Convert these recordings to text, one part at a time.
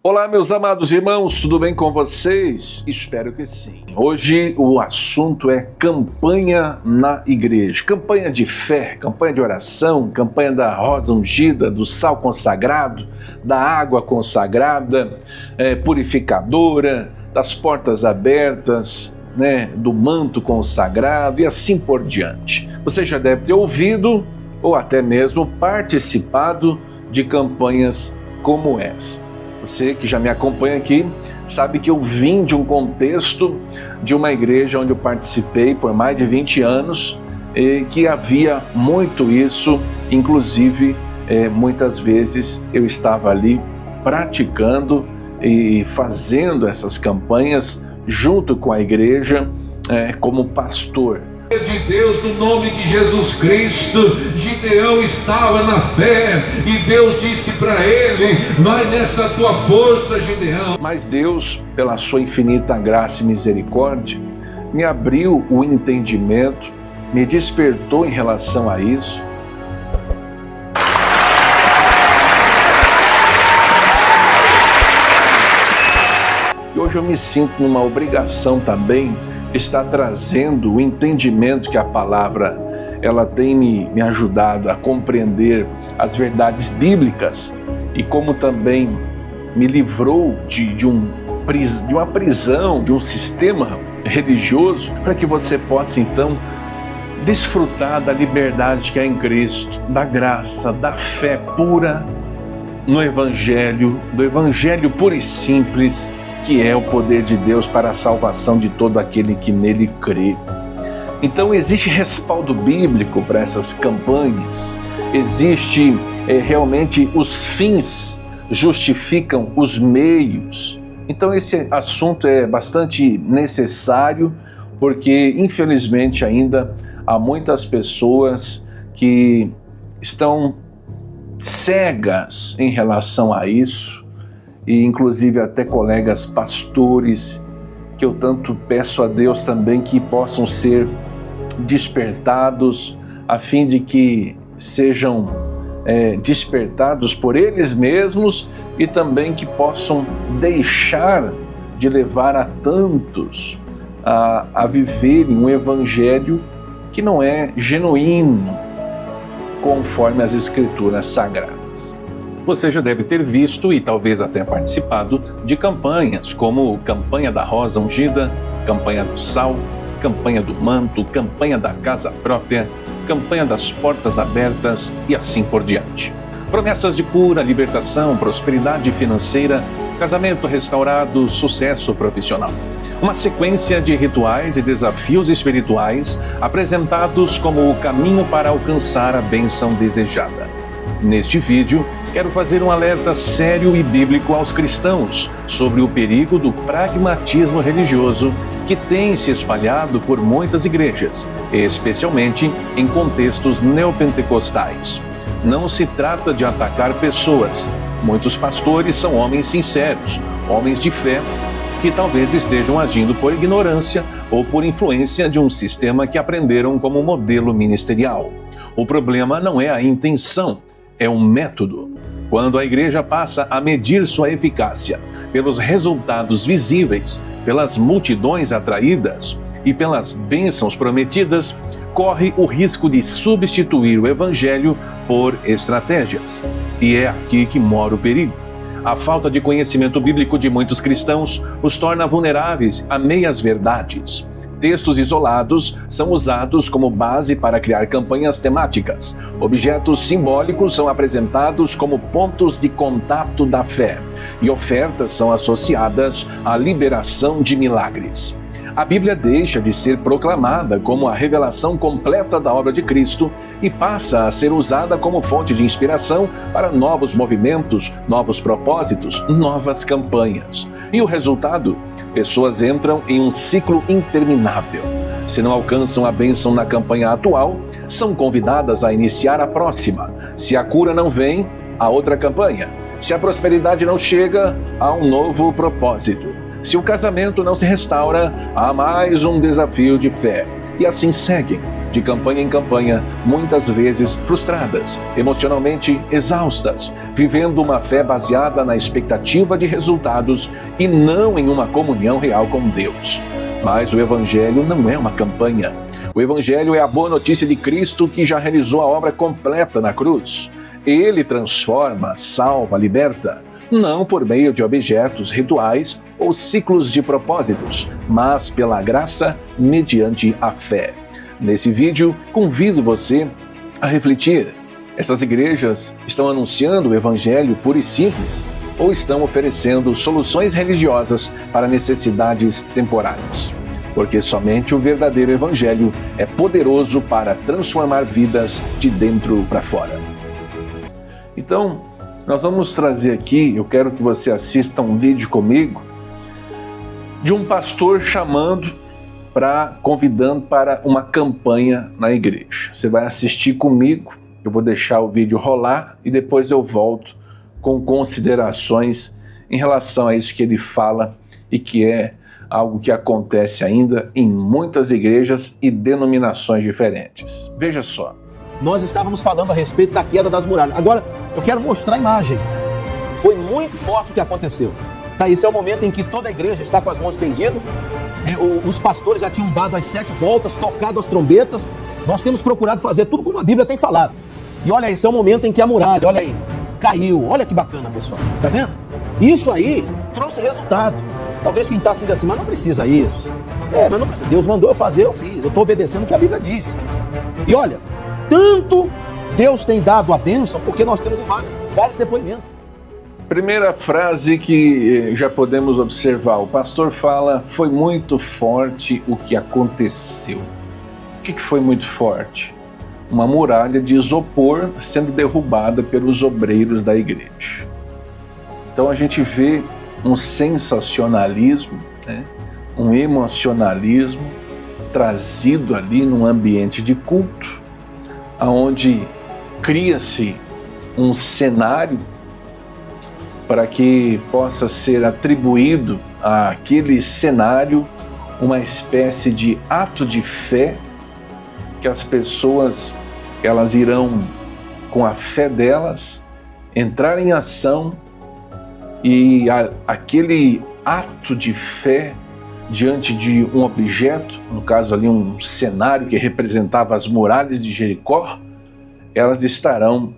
Olá, meus amados irmãos, tudo bem com vocês? Espero que sim. Hoje o assunto é campanha na igreja. Campanha de fé, campanha de oração, campanha da rosa ungida, do sal consagrado, da água consagrada, purificadora, das portas abertas, do manto consagrado e assim por diante. Você já deve ter ouvido ou até mesmo participado de campanhas como essa. Você que já me acompanha aqui sabe que eu vim de um contexto de uma igreja onde eu participei por mais de 20 anos e que havia muito isso, inclusive muitas vezes eu estava ali praticando e fazendo essas campanhas junto com a igreja como pastor. De Deus, no nome de Jesus Cristo, Gideão estava na fé e Deus disse para ele: vai nessa tua força, Gideão. Mas Deus, pela sua infinita graça e misericórdia, me abriu o entendimento, me despertou em relação a isso. E hoje eu me sinto numa obrigação também está trazendo o entendimento que a palavra ela tem me ajudado a compreender as verdades bíblicas e como também me livrou de uma prisão, de um sistema religioso, para que você possa então desfrutar da liberdade que há em Cristo, da graça, da fé pura no Evangelho, do Evangelho puro e simples, que é o poder de Deus para a salvação de todo aquele que nele crê. Então existe respaldo bíblico para essas campanhas, existe realmente os fins justificam os meios. Então esse assunto é bastante necessário, porque infelizmente ainda há muitas pessoas que estão cegas em relação a isso, e inclusive até colegas pastores, que eu tanto peço a Deus também que possam ser despertados, a fim de que sejam despertados por eles mesmos e também que possam deixar de levar a tantos a viverem um evangelho que não é genuíno, conforme as Escrituras Sagradas. Você já deve ter visto e talvez até participado de campanhas como campanha da rosa ungida, campanha do sal, campanha do manto, campanha da casa própria, campanha das portas abertas e assim por diante. Promessas de cura, libertação, prosperidade financeira, casamento restaurado, sucesso profissional. Uma sequência de rituais e desafios espirituais apresentados como o caminho para alcançar a bênção desejada. Neste vídeo, quero fazer um alerta sério e bíblico aos cristãos sobre o perigo do pragmatismo religioso que tem se espalhado por muitas igrejas, especialmente em contextos neopentecostais. Não se trata de atacar pessoas. Muitos pastores são homens sinceros, homens de fé, que talvez estejam agindo por ignorância ou por influência de um sistema que aprenderam como modelo ministerial. O problema não é a intenção, é um método. Quando a igreja passa a medir sua eficácia pelos resultados visíveis, pelas multidões atraídas e pelas bênçãos prometidas, corre o risco de substituir o evangelho por estratégias. E é aqui que mora o perigo. A falta de conhecimento bíblico de muitos cristãos os torna vulneráveis a meias-verdades. Textos isolados são usados como base para criar campanhas temáticas. Objetos simbólicos são apresentados como pontos de contato da fé. E ofertas são associadas à liberação de milagres. A Bíblia deixa de ser proclamada como a revelação completa da obra de Cristo e passa a ser usada como fonte de inspiração para novos movimentos, novos propósitos, novas campanhas. E o resultado? Pessoas entram em um ciclo interminável. Se não alcançam a bênção na campanha atual, são convidadas a iniciar a próxima. Se a cura não vem, há outra campanha. Se a prosperidade não chega, há um novo propósito. Se o casamento não se restaura, há mais um desafio de fé. e assim seguem, de campanha em campanha, muitas vezes frustradas, emocionalmente exaustas, vivendo uma fé baseada na expectativa de resultados e não em uma comunhão real com Deus. Mas o Evangelho não é uma campanha. O Evangelho é a boa notícia de Cristo que já realizou a obra completa na cruz. Ele transforma, salva, liberta, não por meio de objetos, rituais ou ciclos de propósitos, mas pela graça mediante a fé. Nesse vídeo, convido você a refletir. Essas igrejas estão anunciando o Evangelho puro e simples ou estão oferecendo soluções religiosas para necessidades temporárias? Porque somente o verdadeiro Evangelho é poderoso para transformar vidas de dentro para fora. Então, nós vamos trazer aqui, eu quero que você assista um vídeo comigo, de um pastor convidando para uma campanha na igreja. Você vai assistir comigo, eu vou deixar o vídeo rolar e depois eu volto com considerações em relação a isso que ele fala e que é algo que acontece ainda em muitas igrejas e denominações diferentes. Veja só. Nós estávamos falando a respeito da queda das muralhas. Agora, eu quero mostrar a imagem. Foi muito forte o que aconteceu. Tá, esse é o momento em que toda a igreja está com as mãos estendidas. Os pastores já tinham dado as 7 voltas, tocado as trombetas. Nós temos procurado fazer tudo como a Bíblia tem falado. E olha, esse é o momento em que a muralha, olha aí, caiu. Olha que bacana, pessoal. Tá vendo? Isso aí trouxe resultado. Talvez quem está assim mas não precisa isso. Mas não precisa. Deus mandou eu fazer, eu fiz. Eu estou obedecendo o que a Bíblia diz. E olha, tanto Deus tem dado a bênção, porque nós temos vários depoimentos. Primeira frase que já podemos observar, o pastor fala, foi muito forte o que aconteceu. O que foi muito forte? Uma muralha de isopor sendo derrubada pelos obreiros da igreja. Então a gente vê um sensacionalismo, um emocionalismo trazido ali num ambiente de culto, onde cria-se um cenário para que possa ser atribuído àquele cenário uma espécie de ato de fé que as pessoas elas irão, com a fé delas, entrar em ação e aquele ato de fé diante de um objeto, no caso ali um cenário que representava as muralhas de Jericó, elas estarão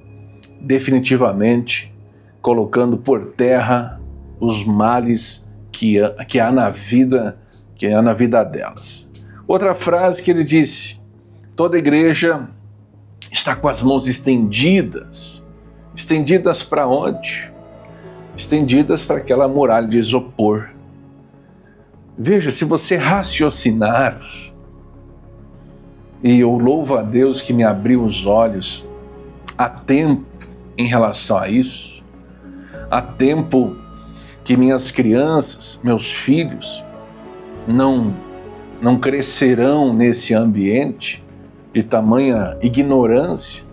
definitivamente colocando por terra os males que há na vida delas. Outra frase que ele disse: toda igreja está com as mãos estendidas. Estendidas para onde? Estendidas para aquela muralha de isopor. Veja, se você raciocinar, e eu louvo a Deus que me abriu os olhos há tempo em relação a isso, há tempo que minhas crianças, meus filhos, não crescerão nesse ambiente de tamanha ignorância,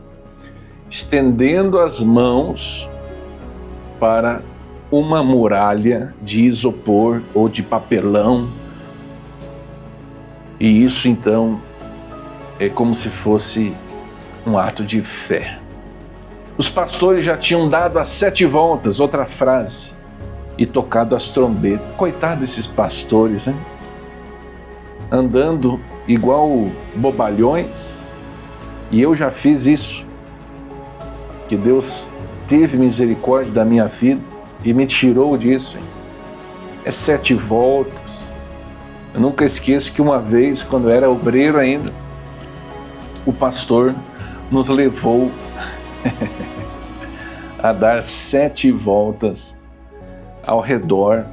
estendendo as mãos para uma muralha de isopor ou de papelão. E isso então é como se fosse um ato de fé. Os pastores já tinham dado as 7 voltas, outra frase, e tocado as trombetas. Coitado desses pastores, hein? Andando igual bobalhões, e eu já fiz isso. Que Deus teve misericórdia da minha vida e me tirou disso, hein? É 7 voltas. Eu nunca esqueço que uma vez, quando eu era obreiro ainda, o pastor nos levou a dar 7 voltas ao redor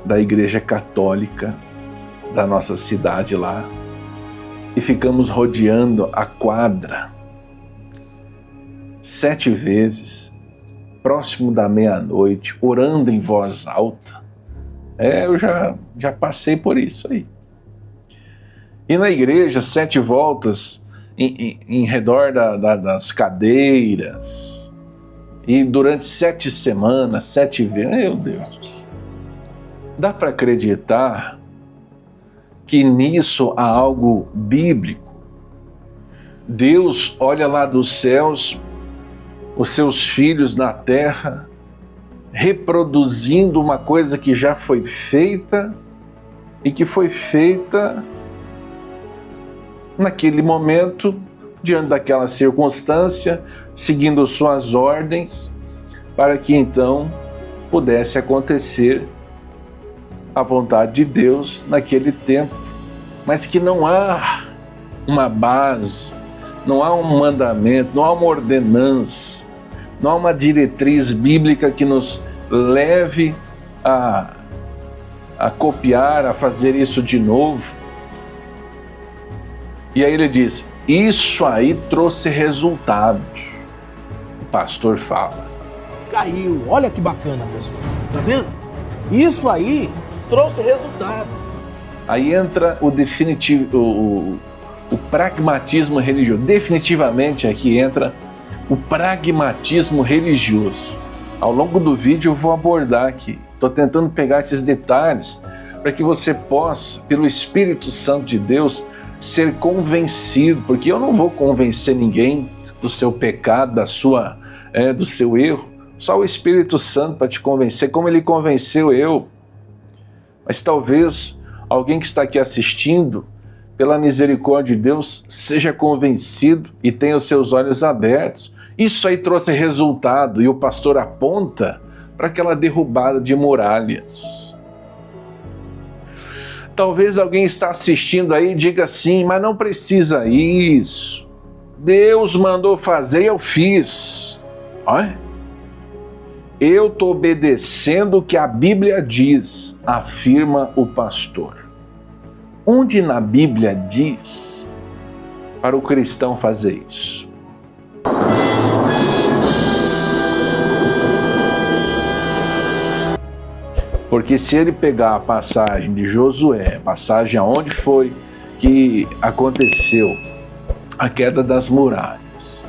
da igreja católica da nossa cidade lá, e ficamos rodeando a quadra 7 vezes, próximo da meia-noite, orando em voz alta. Eu já passei por isso aí. E na igreja, 7 voltas em redor das cadeiras, e durante 7 semanas, 7 vezes, meu Deus do céu. Dá para acreditar que nisso há algo bíblico. Deus olha lá dos céus os seus filhos na terra, reproduzindo uma coisa que já foi feita e que foi feita naquele momento, diante daquela circunstância, seguindo suas ordens, para que então pudesse acontecer a vontade de Deus naquele tempo, mas que não há uma base, não há um mandamento, não há uma ordenança, não há uma diretriz bíblica que nos leve a copiar, a fazer isso de novo. E aí ele diz, isso aí trouxe resultado. O pastor fala. Caiu, olha que bacana, pessoal. Tá vendo? Isso aí trouxe resultado. Aí entra o definitivo, o pragmatismo religioso. Definitivamente aqui entra o pragmatismo religioso. Ao longo do vídeo eu vou abordar aqui. Estou tentando pegar esses detalhes para que você possa, pelo Espírito Santo de Deus, ser convencido, porque eu não vou convencer ninguém do seu pecado, do seu erro. Só o Espírito Santo para te convencer, como ele convenceu eu. Mas talvez alguém que está aqui assistindo, pela misericórdia de Deus, seja convencido e tenha os seus olhos abertos. Isso aí trouxe resultado e o pastor aponta para aquela derrubada de muralhas. Talvez alguém está assistindo aí e diga assim, mas não precisa isso. Deus mandou fazer e eu fiz. Olha. Eu estou obedecendo o que a Bíblia diz, afirma o pastor. Onde na Bíblia diz para o cristão fazer isso? Porque se ele pegar a passagem de Josué, passagem aonde foi que aconteceu a queda das muralhas,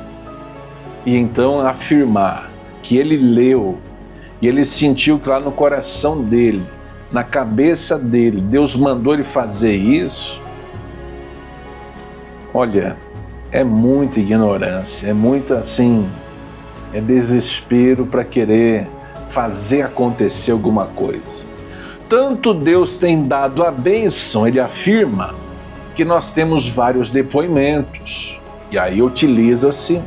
e então afirmar que ele leu e ele sentiu que lá no coração dele, na cabeça dele, Deus mandou ele fazer isso, olha, é muita ignorância, é muito assim, é desespero para querer fazer acontecer alguma coisa. Tanto Deus tem dado a bênção, ele afirma, que nós temos vários depoimentos, e aí utiliza-se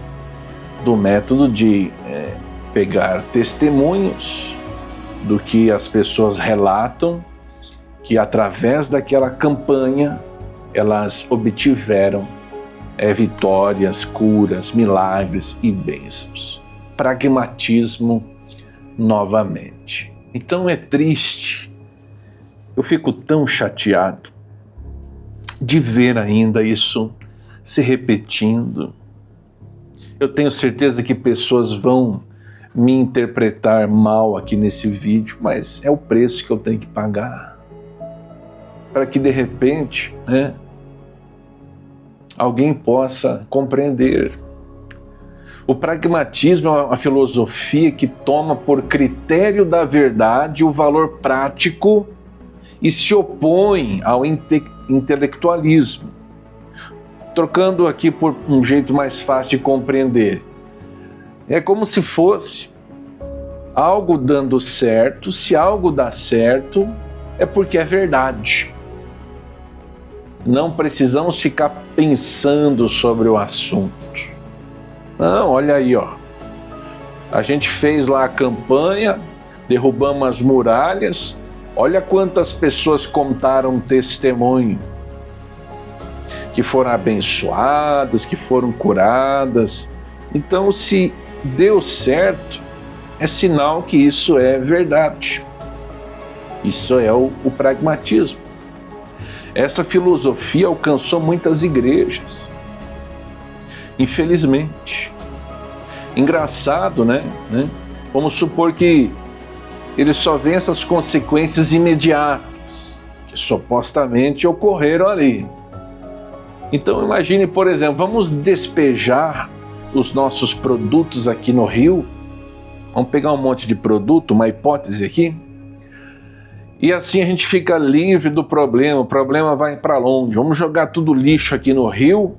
do método de pegar testemunhos do que as pessoas relatam, que através daquela campanha elas obtiveram vitórias, curas, milagres e bênçãos. Pragmatismo novamente. Então é triste, eu fico tão chateado de ver ainda isso se repetindo. Eu tenho certeza que pessoas vão me interpretar mal aqui nesse vídeo, mas é o preço que eu tenho que pagar para que de repente, alguém possa compreender. O pragmatismo é uma filosofia que toma por critério da verdade o valor prático e se opõe ao intelectualismo. Trocando aqui por um jeito mais fácil de compreender, é como se fosse algo dando certo. Se algo dá certo, é porque é verdade. Não precisamos ficar pensando sobre o assunto. Não, olha aí, ó. A gente fez lá a campanha, derrubamos as muralhas. Olha quantas pessoas contaram testemunho, que foram abençoadas, que foram curadas. Então, se deu certo, é sinal que isso é verdade. Isso é o pragmatismo. Essa filosofia alcançou muitas igrejas, infelizmente. Engraçado, né? Vamos supor que eles só veem essas consequências imediatas, que supostamente ocorreram ali. Então imagine, por exemplo, vamos despejar os nossos produtos aqui no rio, vamos pegar um monte de produto, uma hipótese aqui, E assim a gente fica livre do problema, o problema vai para longe. Vamos jogar tudo lixo aqui no rio,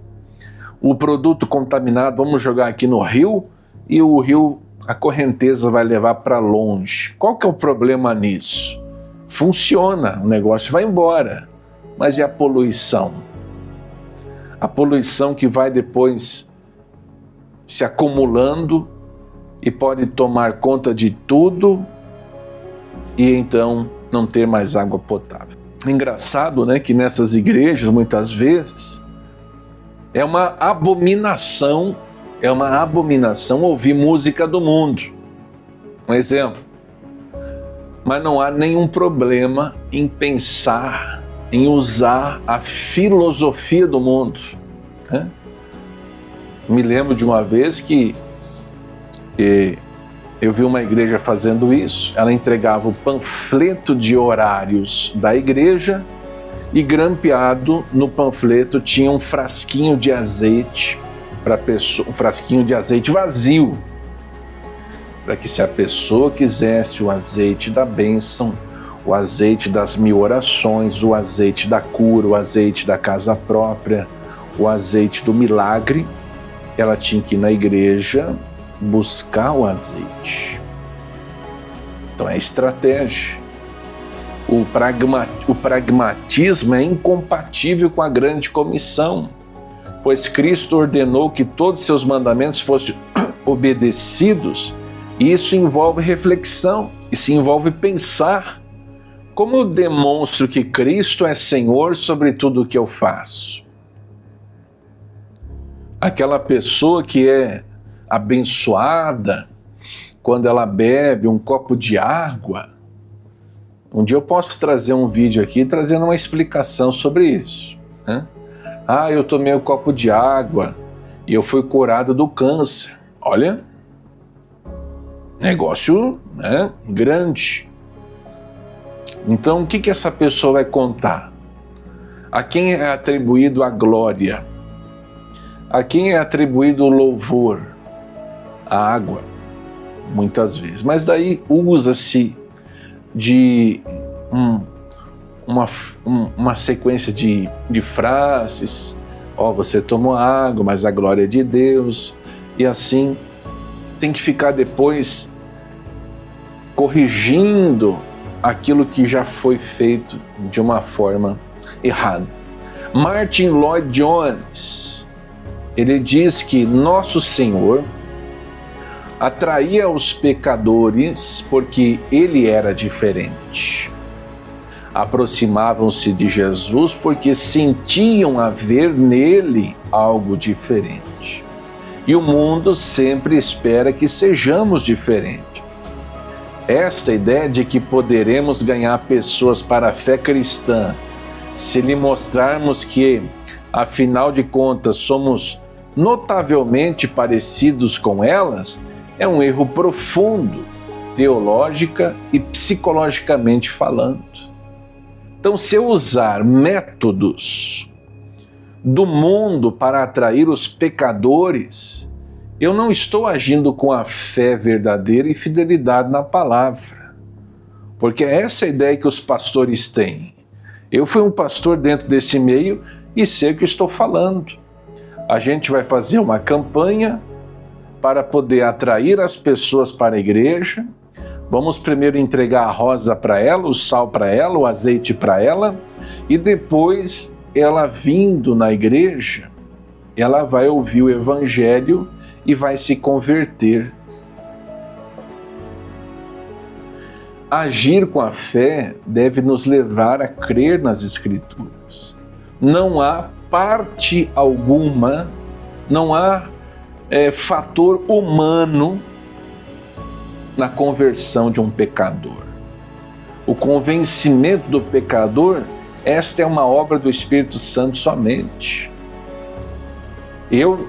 o produto contaminado vamos jogar aqui no rio, e o rio, a correnteza vai levar para longe. Qual que é o problema nisso? Funciona, o negócio vai embora, mas e a poluição? A poluição que vai depois se acumulando e pode tomar conta de tudo e então não ter mais água potável. Engraçado, né, que nessas igrejas muitas vezes é uma abominação ouvir música do mundo. Um exemplo. Mas não há nenhum problema em pensar, em usar a filosofia do mundo, né? Me lembro de uma vez que eu vi uma igreja fazendo isso. Ela entregava o panfleto de horários da igreja e grampeado no panfleto tinha um frasquinho de azeite para pessoa, um frasquinho de azeite vazio, para que se a pessoa quisesse o azeite da bênção, o azeite das 1000 orações, o azeite da cura, o azeite da casa própria, o azeite do milagre, ela tinha que ir na igreja buscar o azeite. Então é estratégia. O pragmatismo é incompatível com a grande comissão, pois Cristo ordenou que todos os seus mandamentos fossem obedecidos, e isso envolve reflexão, isso envolve pensar. Como eu demonstro que Cristo é Senhor sobre tudo o que eu faço? Aquela pessoa que é abençoada quando ela bebe um copo de água. Um dia eu posso trazer um vídeo aqui trazendo uma explicação sobre isso, né? Eu tomei um copo de água e eu fui curado do câncer. Olha, negócio, né, grande. Então o que essa pessoa vai contar? A quem é atribuído a glória? A quem é atribuído o louvor? A água, muitas vezes. Mas daí usa-se de uma sequência de frases. Você tomou água, mas a glória é de Deus. E assim tem que ficar depois corrigindo aquilo que já foi feito de uma forma errada. Martin Lloyd Jones, ele diz que nosso Senhor atraía os pecadores porque ele era diferente. Aproximavam-se de Jesus porque sentiam haver nele algo diferente. E o mundo sempre espera que sejamos diferentes. Esta ideia de que poderemos ganhar pessoas para a fé cristã se lhe mostrarmos que, afinal de contas, somos notavelmente parecidos com elas, é um erro profundo, teológica e psicologicamente falando. Então, se eu usar métodos do mundo para atrair os pecadores, eu não estou agindo com a fé verdadeira e fidelidade na palavra. Porque é essa a ideia que os pastores têm. Eu fui um pastor dentro desse meio e sei o que estou falando. A gente vai fazer uma campanha para poder atrair as pessoas para a igreja. Vamos primeiro entregar a rosa para ela, o sal para ela, o azeite para ela, e depois ela vindo na igreja, ela vai ouvir o evangelho e vai se converter. Agir com a fé deve nos levar a crer nas Escrituras. Não há parte alguma, não há fator humano na conversão de um pecador. O convencimento do pecador, esta é uma obra do Espírito Santo somente. Eu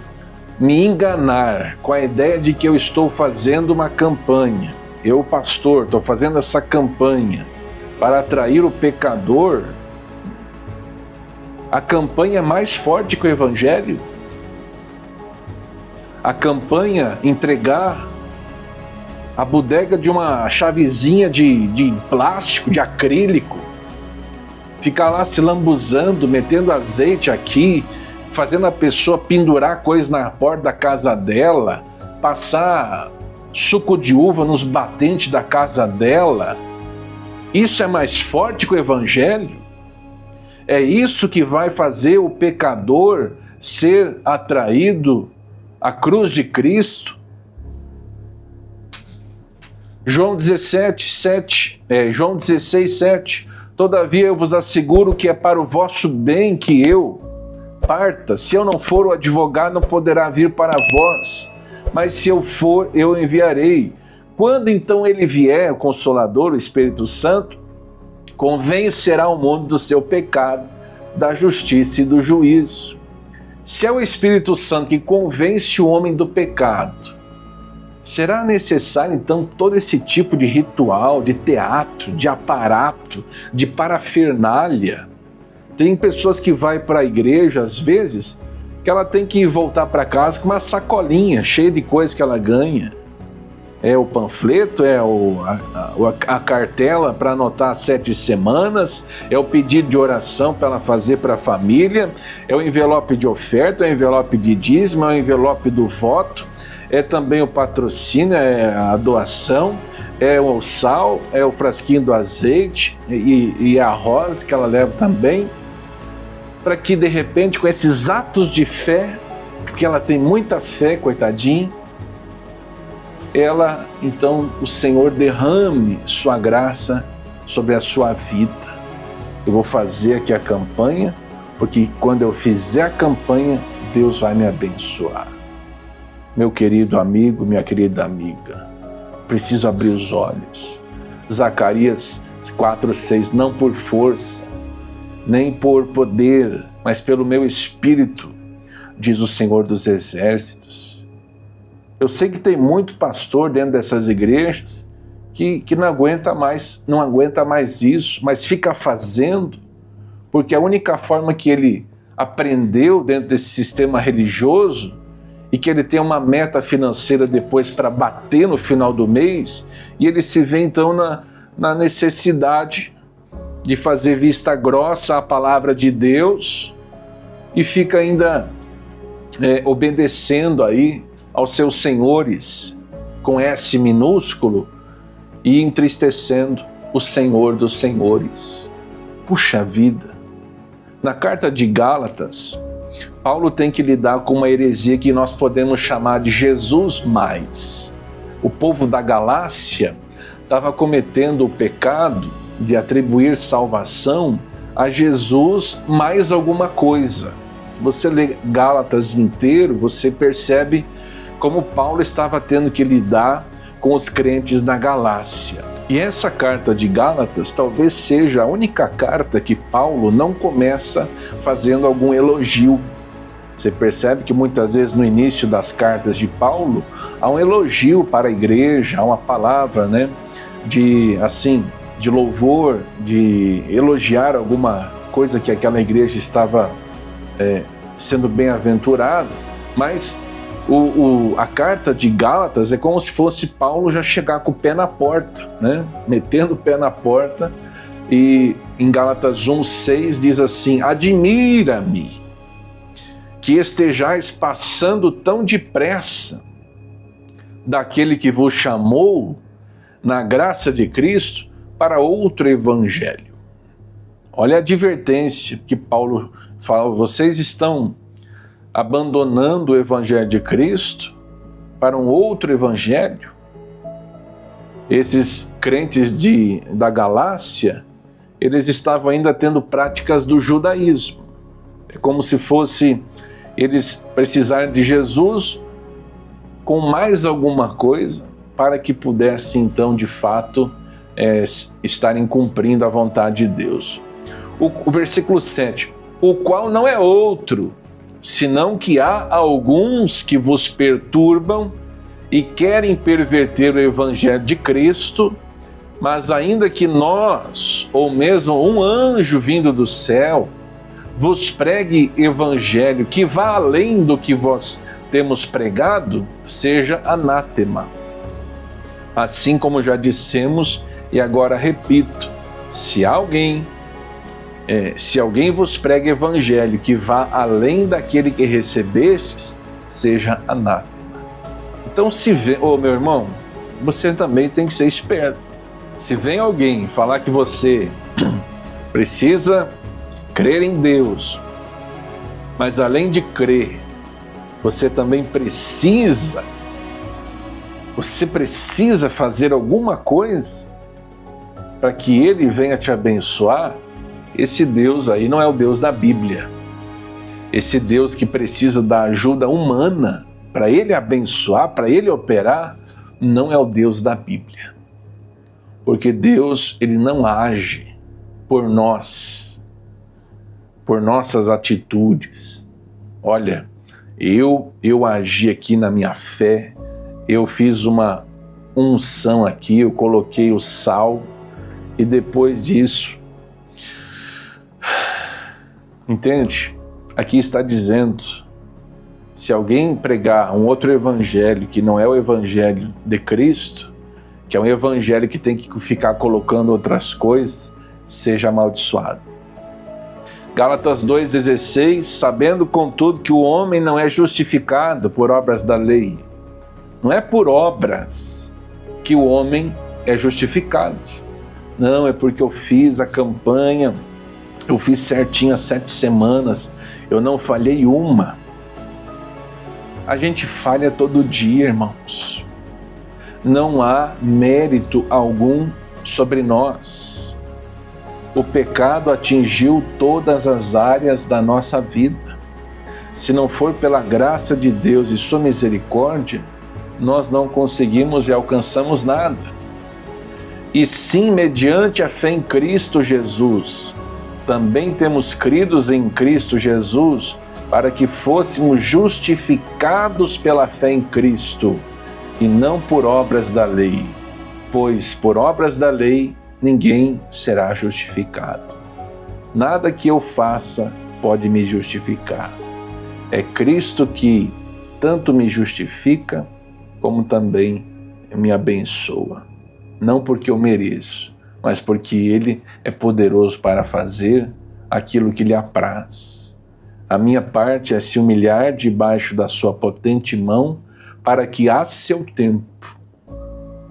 me enganar com a ideia de que eu estou fazendo uma campanha, eu, pastor, estou fazendo essa campanha para atrair o pecador, a campanha é mais forte que o Evangelho. A campanha entregar a bodega de uma chavezinha de plástico, de acrílico, ficar lá se lambuzando, metendo azeite aqui, fazendo a pessoa pendurar coisas na porta da casa dela, passar suco de uva nos batentes da casa dela. Isso é mais forte que o Evangelho? É isso que vai fazer o pecador ser atraído à cruz de Cristo? João 16, 7. Todavia eu vos asseguro que é para o vosso bem que eu parta. Se eu não for, o advogado não poderá vir para vós, mas se eu for, eu enviarei. Quando então ele vier, o Consolador, o Espírito Santo, convencerá o mundo do seu pecado, da justiça e do juízo. Se é o Espírito Santo que convence o homem do pecado, será necessário então todo esse tipo de ritual, de teatro, de aparato, de parafernália? Tem pessoas que vão para a igreja, às vezes, que ela tem que voltar para casa com uma sacolinha cheia de coisas que ela ganha. É o panfleto, é a cartela para anotar as 7 semanas, é o pedido de oração para ela fazer para a família, é o envelope de oferta, é o envelope de dízimo, é o envelope do voto, é também o patrocínio, é a doação, é o sal, é o frasquinho do azeite e a rosa que ela leva também, para que de repente com esses atos de fé, porque ela tem muita fé, coitadinha, ela, então, o Senhor derrame sua graça sobre a sua vida. Eu vou fazer aqui a campanha, porque quando eu fizer a campanha, Deus vai me abençoar. Meu querido amigo, minha querida amiga, preciso abrir os olhos. Zacarias 4:6, não por força, nem por poder, mas pelo meu espírito, diz o Senhor dos Exércitos. Eu sei que tem muito pastor dentro dessas igrejas que não aguenta mais isso, mas fica fazendo, porque a única forma que ele aprendeu dentro desse sistema religioso e que ele tem uma meta financeira depois para bater no final do mês, e ele se vê então na necessidade de fazer vista grossa à palavra de Deus e fica ainda obedecendo aí aos seus senhores, com S minúsculo, e entristecendo o Senhor dos Senhores. Puxa vida! Na carta de Gálatas, Paulo tem que lidar com uma heresia que nós podemos chamar de Jesus mais. O povo da Galácia estava cometendo o pecado de atribuir salvação a Jesus mais alguma coisa. Se você lê Gálatas inteiro, você percebe como Paulo estava tendo que lidar com os crentes da Galácia. E essa carta de Gálatas talvez seja a única carta que Paulo não começa fazendo algum elogio. Você percebe que muitas vezes no início das cartas de Paulo há um elogio para a igreja, há uma palavra, de louvor, de elogiar alguma coisa que aquela igreja estava sendo bem-aventurada, mas a carta de Gálatas é como se fosse Paulo já chegar com o pé na porta, metendo o pé na porta, e em Gálatas 1:6 diz assim: admira-me que estejais passando tão depressa daquele que vos chamou na graça de Cristo para outro evangelho. Olha a advertência que Paulo fala: vocês estão abandonando o evangelho de Cristo para um outro evangelho. Esses crentes da Galácia, eles estavam ainda tendo práticas do judaísmo. É como se fosse eles precisarem de Jesus com mais alguma coisa para que pudessem então de fato estarem cumprindo a vontade de Deus. O versículo 7, o qual não é outro, senão que há alguns que vos perturbam e querem perverter o evangelho de Cristo, mas ainda que nós, ou mesmo um anjo vindo do céu, vos pregue evangelho que vá além do que vós temos pregado, seja anátema. Assim como já dissemos, e agora repito, se alguém vos prega evangelho que vá além daquele que recebestes, seja anátema. Então, meu irmão, você também tem que ser esperto. Se vem alguém falar que você precisa crer em Deus, mas além de crer, você também precisa fazer alguma coisa para que Ele venha te abençoar, esse Deus aí não é o Deus da Bíblia. Esse Deus que precisa da ajuda humana para Ele abençoar, para Ele operar, não é o Deus da Bíblia. Porque Deus, Ele não age por nós, por nossas atitudes. Olha, eu agi aqui na minha fé, eu fiz uma unção aqui, eu coloquei o sal, e depois disso, entende? Aqui está dizendo, se alguém pregar um outro evangelho que não é o evangelho de Cristo, que é um evangelho que tem que ficar colocando outras coisas, seja amaldiçoado. Gálatas 2,16, sabendo contudo que o homem não é justificado por obras da lei. Não é por obras que o homem é justificado. Não, é porque eu fiz a campanha, eu fiz certinho as 7 semanas, eu não falhei uma. A gente falha todo dia, irmãos. Não há mérito algum sobre nós. O pecado atingiu todas as áreas da nossa vida. Se não for pela graça de Deus e sua misericórdia, nós não conseguimos e alcançamos nada. E sim, mediante a fé em Cristo Jesus, também temos cridos em Cristo Jesus para que fôssemos justificados pela fé em Cristo e não por obras da lei, pois por obras da lei ninguém será justificado. Nada que eu faça pode me justificar. É Cristo que tanto me justifica, como também me abençoa. Não porque eu mereço, mas porque Ele é poderoso para fazer aquilo que lhe apraz. A minha parte é se humilhar debaixo da sua potente mão, para que a seu tempo,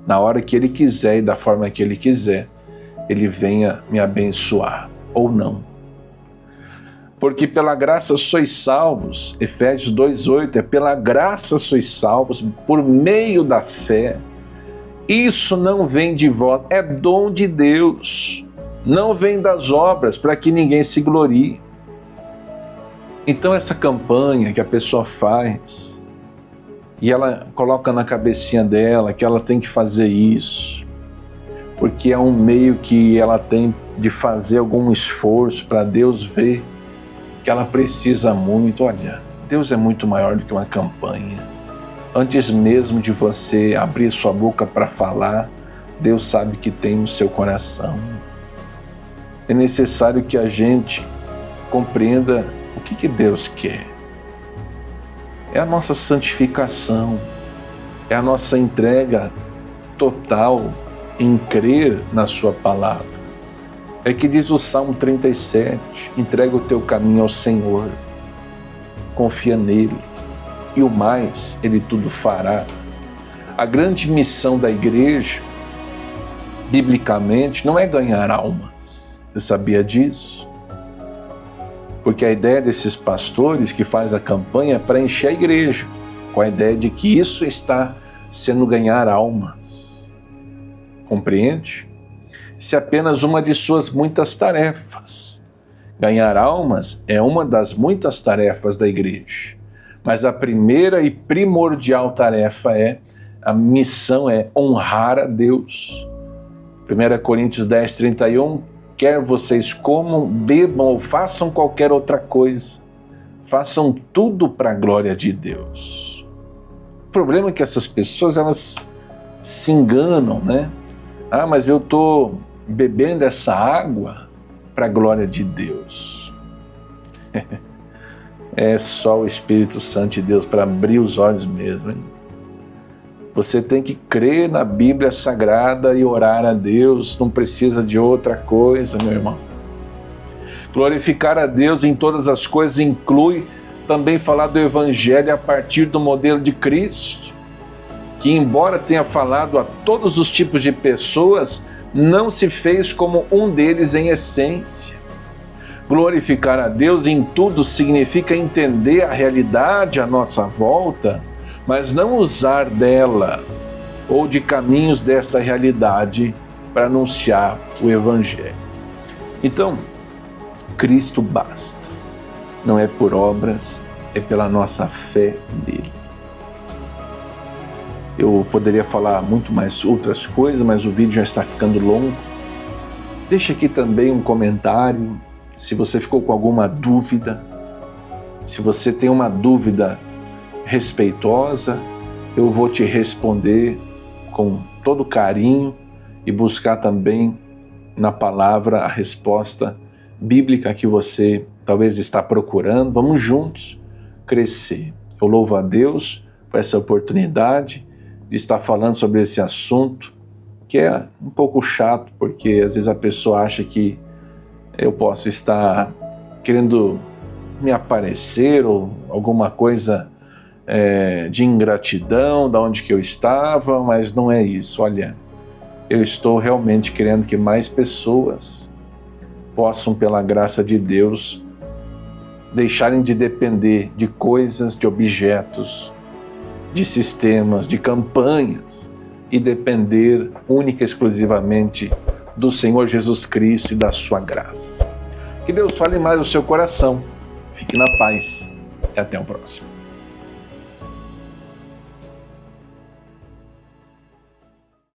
na hora que Ele quiser e da forma que Ele quiser, Ele venha me abençoar, ou não. Porque pela graça sois salvos, Efésios 2,8, é pela graça sois salvos, por meio da fé. Isso não vem de vós, é dom de Deus, não vem das obras, para que ninguém se glorie. Então essa campanha que a pessoa faz, e ela coloca na cabecinha dela que ela tem que fazer isso, porque é um meio que ela tem de fazer algum esforço para Deus ver que ela precisa muito. Olha, Deus é muito maior do que uma campanha. Antes mesmo de você abrir sua boca para falar, Deus sabe o que tem no seu coração. É necessário que a gente compreenda o que Deus quer. É a nossa santificação, é a nossa entrega total em crer na sua palavra. É que diz o Salmo 37, entrega o teu caminho ao Senhor, confia nele, e o mais Ele tudo fará. A grande missão da igreja, biblicamente, não é ganhar almas. Você sabia disso? Porque a ideia desses pastores que faz a campanha é para encher a igreja, com a ideia de que isso está sendo ganhar almas. Compreende? Isso é apenas uma de suas muitas tarefas. Ganhar almas é uma das muitas tarefas da igreja. Mas a primeira e primordial tarefa a missão é honrar a Deus. 1 Coríntios 10, 31, quer vocês comam, bebam ou façam qualquer outra coisa, façam tudo para a glória de Deus. O problema é que essas pessoas, elas se enganam, né? Ah, mas eu estou bebendo essa água para a glória de Deus. É só o Espírito Santo de Deus para abrir os olhos mesmo, hein? Você tem que crer na Bíblia Sagrada e orar a Deus, não precisa de outra coisa, meu irmão. Glorificar a Deus em todas as coisas inclui também falar do Evangelho a partir do modelo de Cristo, que, embora tenha falado a todos os tipos de pessoas, não se fez como um deles em essência. Glorificar a Deus em tudo significa entender a realidade à nossa volta, mas não usar dela ou de caminhos dessa realidade para anunciar o Evangelho. Então, Cristo basta. Não é por obras, é pela nossa fé nele. Eu poderia falar muito mais outras coisas, mas o vídeo já está ficando longo. Deixa aqui também um comentário, se você ficou com alguma dúvida. Se você tem uma dúvida respeitosa, eu vou te responder com todo carinho e buscar também na palavra a resposta bíblica que você talvez está procurando. Vamos juntos crescer. Eu louvo a Deus por essa oportunidade de estar falando sobre esse assunto, que é um pouco chato, porque às vezes a pessoa acha que eu posso estar querendo me aparecer ou alguma coisa de ingratidão, da onde que eu estava, mas não é isso. Olha, eu estou realmente querendo que mais pessoas possam, pela graça de Deus, deixarem de depender de coisas, de objetos, de sistemas, de campanhas, e depender única e exclusivamente do Senhor Jesus Cristo e da sua graça. Que Deus fale mais no seu coração. Fique na paz e até o próximo.